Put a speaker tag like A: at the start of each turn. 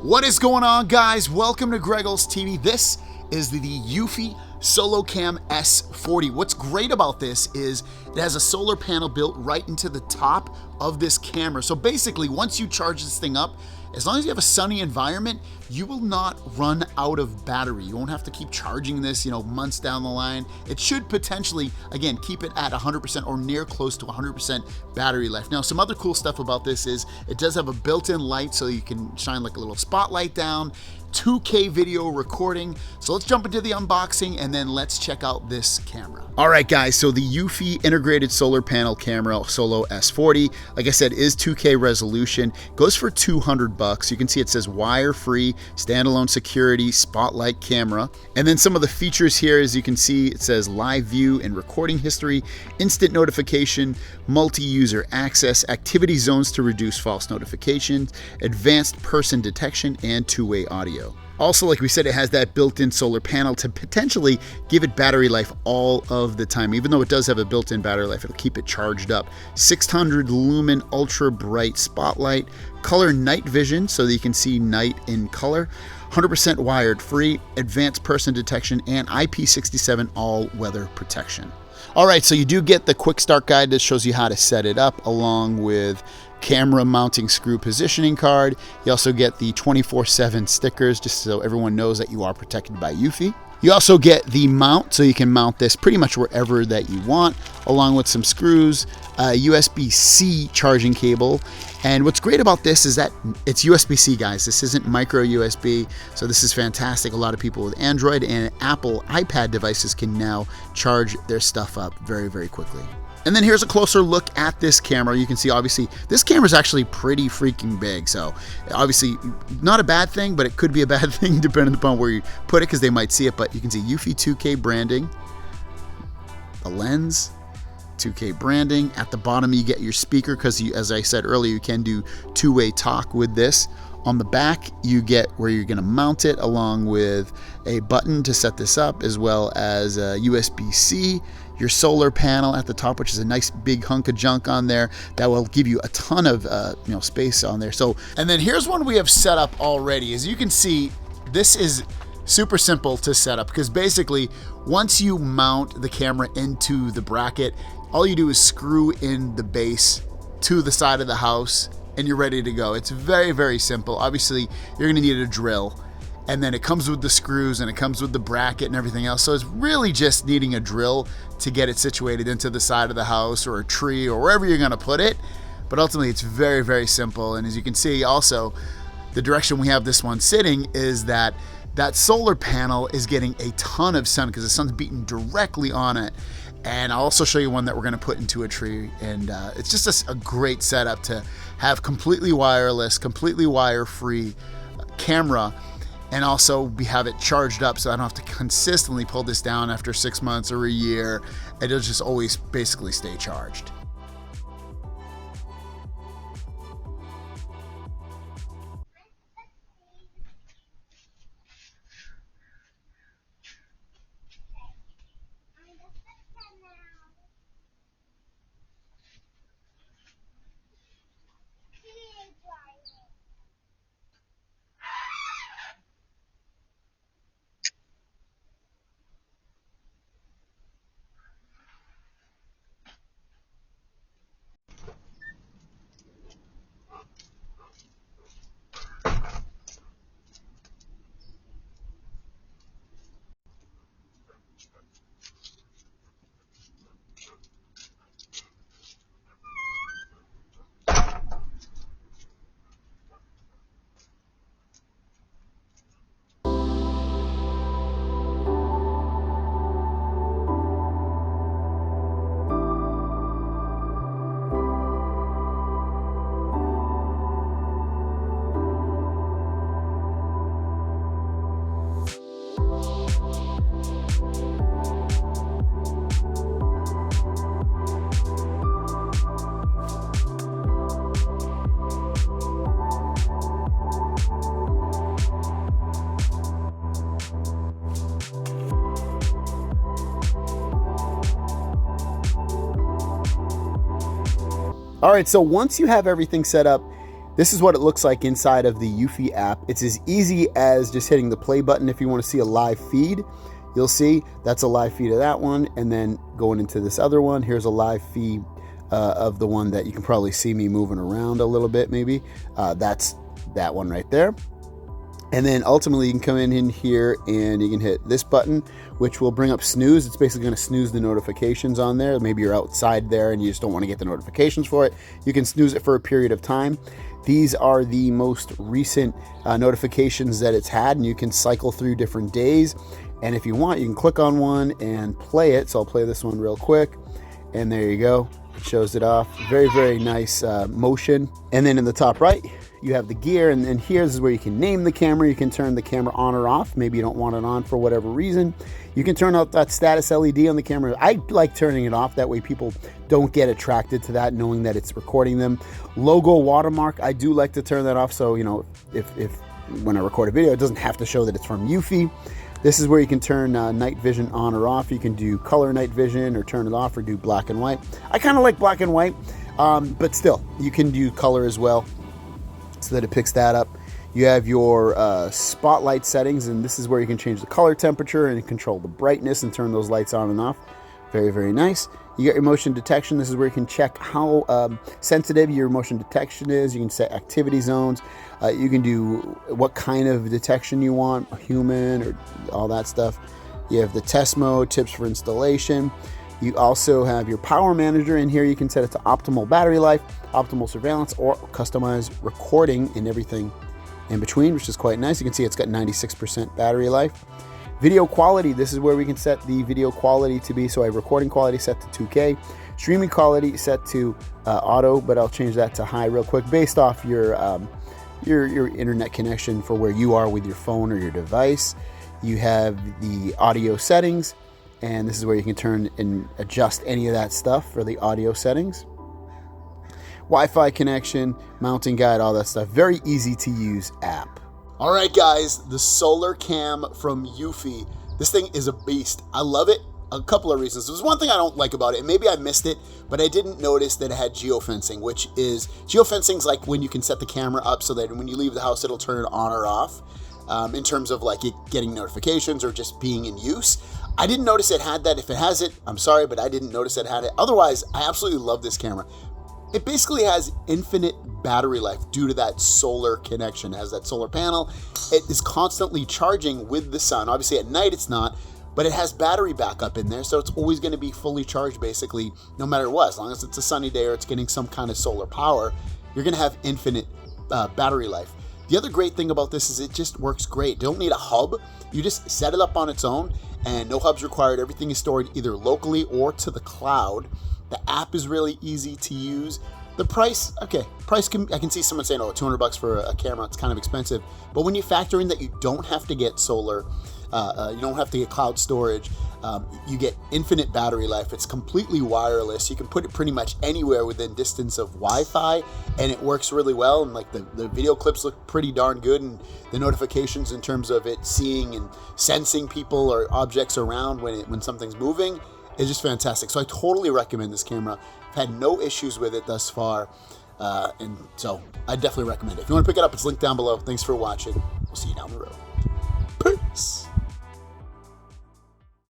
A: What is going on, guys? Welcome to Greggles TV. This is the Eufy SoloCam S40. What's great about this is it has a solar panel built right into the top of this camera. So basically, once you charge this thing up, as long as you have a sunny environment, you will not run out of battery. You won't have to keep charging this, months down the line. It should potentially, again, keep it at 100% or near close to 100% battery life. Now, some other cool stuff about this is it does have a built-in light so you can shine like a little spotlight down, 2K video recording. So let's jump into the unboxing and then let's check out this camera. All right, guys, so the Eufy integrated solar panel camera Solo S40, like I said, is 2K resolution, goes for $200. You can see it says wire-free, standalone security, spotlight camera. And then some of the features here, as you can see, it says live view and recording history, instant notification, multi-user access, activity zones to reduce false notifications, advanced person detection, and two-way audio. Also, like we said, it has that built-in solar panel to potentially give it battery life all of the time. Even though it does have a built-in battery life, it'll keep it charged up. 600 lumen ultra bright spotlight, color night vision so that you can see night in color, 100% wired free, advanced person detection, and IP67 all-weather protection. All right, so you do get the quick start guide that shows you how to set it up, along with camera mounting screw positioning card. You also get the 24/7 stickers just so everyone knows that you are protected by Eufy. You also get the mount, so you can mount this pretty much wherever that you want, along with some screws, a USB-C charging cable. And what's great about this is that it's USB-C, guys. This isn't micro USB, so this is fantastic. A lot of people with Android and Apple iPad devices can now charge their stuff up very, very quickly. And then here's a closer look at this camera. You can see, obviously, this camera is actually pretty freaking big. So obviously not a bad thing, but it could be a bad thing depending upon where you put it, because they might see it. But you can see Eufy 2K branding, the lens, 2K branding. At the bottom, you get your speaker because, as I said earlier, you can do two-way talk with this. On the back, you get where you're going to mount it, along with a button to set this up, as well as a USB-C, your solar panel at the top, which is a nice big hunk of junk on there that will give you a ton of space on there. So, and then here's one we have set up already. As you can see, this is super simple to set up, because basically once you mount the camera into the bracket, all you do is screw in the base to the side of the house and you're ready to go. It's very, very simple. Obviously, you're gonna need a drill, and then it comes with the screws and it comes with the bracket and everything else. So it's really just needing a drill to get it situated into the side of the house or a tree or wherever you're gonna put it. But ultimately, it's very, very simple. And as you can see, also, the direction we have this one sitting is that solar panel is getting a ton of sun because the sun's beating directly on it. And I'll also show you one that we're gonna put into a tree. And it's just a great setup to have completely wireless, completely wire-free camera, and also we have it charged up so I don't have to consistently pull this down after 6 months or a year. It'll just always basically stay charged. All right, so once you have everything set up, This is what it looks like inside of the Eufy app. It's as easy as just hitting the play button if you want to see a live feed. You'll see that's a live feed of that one, and then going into this other one, here's a live feed of the one that you can probably see me moving around a little bit maybe. That's that one right there. And then ultimately you can come in here and you can hit this button, which will bring up snooze. It's basically going to snooze the notifications on there. Maybe you're outside there and you just don't want to get the notifications for it. You can snooze it for a period of time. These are the most recent notifications that it's had, and you can cycle through different days. And if you want, you can click on one and play it. So I'll play this one real quick. And there you go. It shows it off. Very, very nice motion. And then in the top right, you have the gear, and then here's where you can name the camera. You can turn the camera on or off. Maybe you don't want it on for whatever reason. You can turn out that status LED on the camera. I like turning it off. That way people don't get attracted to that, knowing that it's recording them. Logo watermark, I do like to turn that off. So, you know, if when I record a video, it doesn't have to show that it's from Eufy. This is where you can turn night vision on or off. You can do color night vision or turn it off, or do black and white. I kind of like black and white, but still, you can do color as well, so that it picks that up. You have your spotlight settings, and this is where you can change the color temperature and control the brightness and turn those lights on and off. Very, very nice. You got your motion detection. This is where you can check how sensitive your motion detection is. You can set activity zones. You can do what kind of detection you want, human or all that stuff. You have the test mode, tips for installation. You also have your power manager. In here you can set it to optimal battery life, optimal surveillance, or customize recording and everything in between, which is quite nice. You can see it's got 96% battery life. Video quality, this is where we can set the video quality to be. So I have recording quality set to 2K, streaming quality set to auto, but I'll change that to high real quick based off your internet connection for where you are with your phone or your device. You have the audio settings, and this is where you can turn and adjust any of that stuff for the audio settings. Wi-Fi connection, mounting guide, all that stuff. Very easy to use app. All right, guys, the SoloCam from Eufy. This thing is a beast. I love it. A couple of reasons. There's one thing I don't like about it, and maybe I missed it, but I didn't notice that it had geofencing, which is, geofencing's like when you can set the camera up so that when you leave the house, it'll turn it on or off, in terms of like it getting notifications or just being in use. I didn't notice it had that. If it has it, I'm sorry, but I didn't notice it had it. Otherwise, I absolutely love this camera. It basically has infinite battery life due to that solar connection. It has that solar panel. It is constantly charging with the sun. Obviously at night it's not, but it has battery backup in there, so it's always going to be fully charged basically no matter what. As long as it's a sunny day or it's getting some kind of solar power, you're going to have infinite battery life. The other great thing about this is it just works great. You don't need a hub. You just set it up on its own, and no hubs required. Everything is stored either locally or to the cloud. The app is really easy to use. The price, okay, I can see someone saying, oh, $200 for a camera, it's kind of expensive. But when you factor in that you don't have to get solar, you don't have to get cloud storage, you get infinite battery life. It's completely wireless. You can put it pretty much anywhere within distance of Wi-Fi, and it works really well. And like the video clips look pretty darn good, and the notifications in terms of it seeing and sensing people or objects around when something's moving is just fantastic. So I totally recommend this camera. I've had no issues with it thus far, and so I definitely recommend it. If you want to pick it up, it's linked down below. Thanks for watching. We'll see you down the road. Peace.